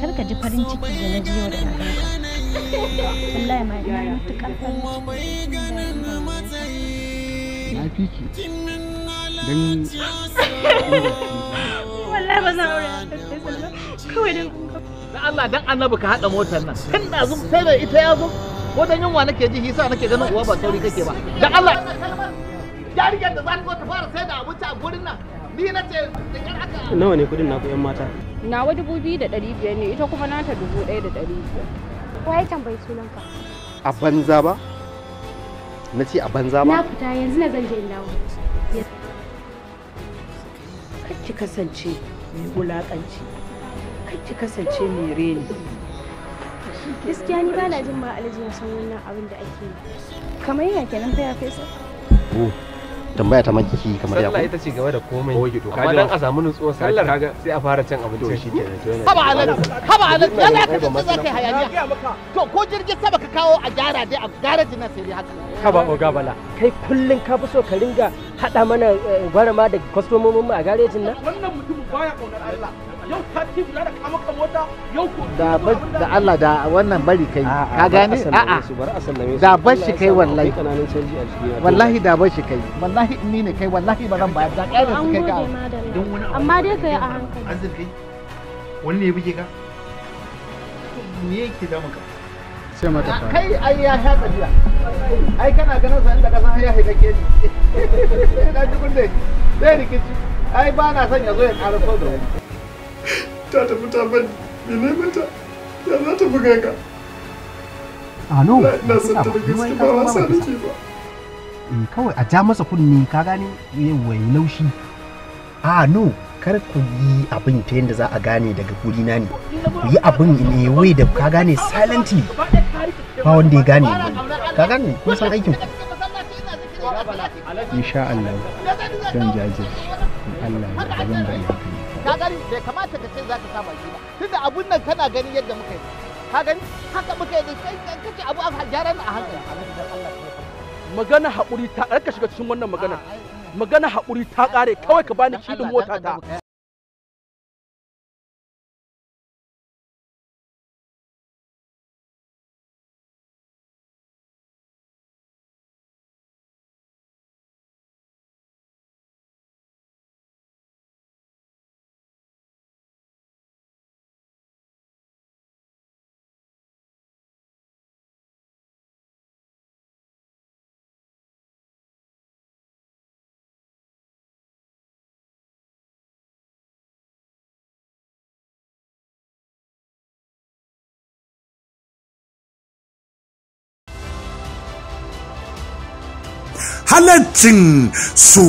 kar ka ji farin ciki da na jiyo da na ganka. Wallahi ma ina mutukar farin ciki. Na fiki dan wallahi ba zan aure kawai dan Allah dan annabi ka hada motar nan kan na zo sai da ita ya zo wajen yunwa nake ji hisa nake ganin uwa ba sauri kake ba dan Allah jariyar da za ta zo ta fara sai da abinci a gurin nan ni na ce da kar aka nawa ne kudin naku yan mata nawa 2,500 ne ita kuma nata 1,500 wai tambayi sunanka a banza ba na ce a banza ba na fita yanzu na zan je in dawo kar ki kasance mai wulakanci kar ki kasance mai reni gaskiya ni ba na jin ma alaji na san wannan abin da ake yi kamar yana kenan fa ya fesa tambaya ta maki kamar ya sallah ita ce gaba da komai to amma dan a samu nutsuwa sallar kaga sai a fara cin abinci to shikenan to yana haba alal ya za ka ce za ka yi hayaniya to ko jirgin sama ka kawo a gyara dai a garajin nan sai dai haka haba oga bala kai kullun ka fi so ka ringa hada mana gwarama da kwastomomin mu a garejin nan wannan mutum baya kaunar Allah yau ta ci guda da kama ka mota yau ko da Allah da wannan bari kai ka gane a'a da bar shi kai wallahi wallahi da bar shi kai wallahi ni ne kai wallahi ba zan bayar da kai su kai ka amma dai kai a hankali an zirkai wani ne ya buge ka me yake da maka sai mata fa kai ai ya sha tafiya ai kana ganin sa inda ka san ya higa ke ni na ji kunne sai rikici ai ba na son ya zo ya ƙara so da wani ta tafi ta bani me ne mata ya za ta buga ka a no ina son ta da gaske ba wasa nake ba kawai a ja masa kunni ka gane wai laushi a no kar ku yi abin ta yadda za a gane daga guri na ne ku yi abin ne wai da ka gane silently ba wanda ya gane ka gane kun san aikin ku insha Allah zan jajirce Allah ya zan bari ka gani bai kamata ka ce za ka saba shi ba tunda abun nan kana gani yadda muka yi ka gani haka muka yi kai kace abu a gyaran a hankali magana haƙuri ta ka shiga cikin wannan magana haƙuri ta ƙare kawai ka bani kidin mota ta halaccin so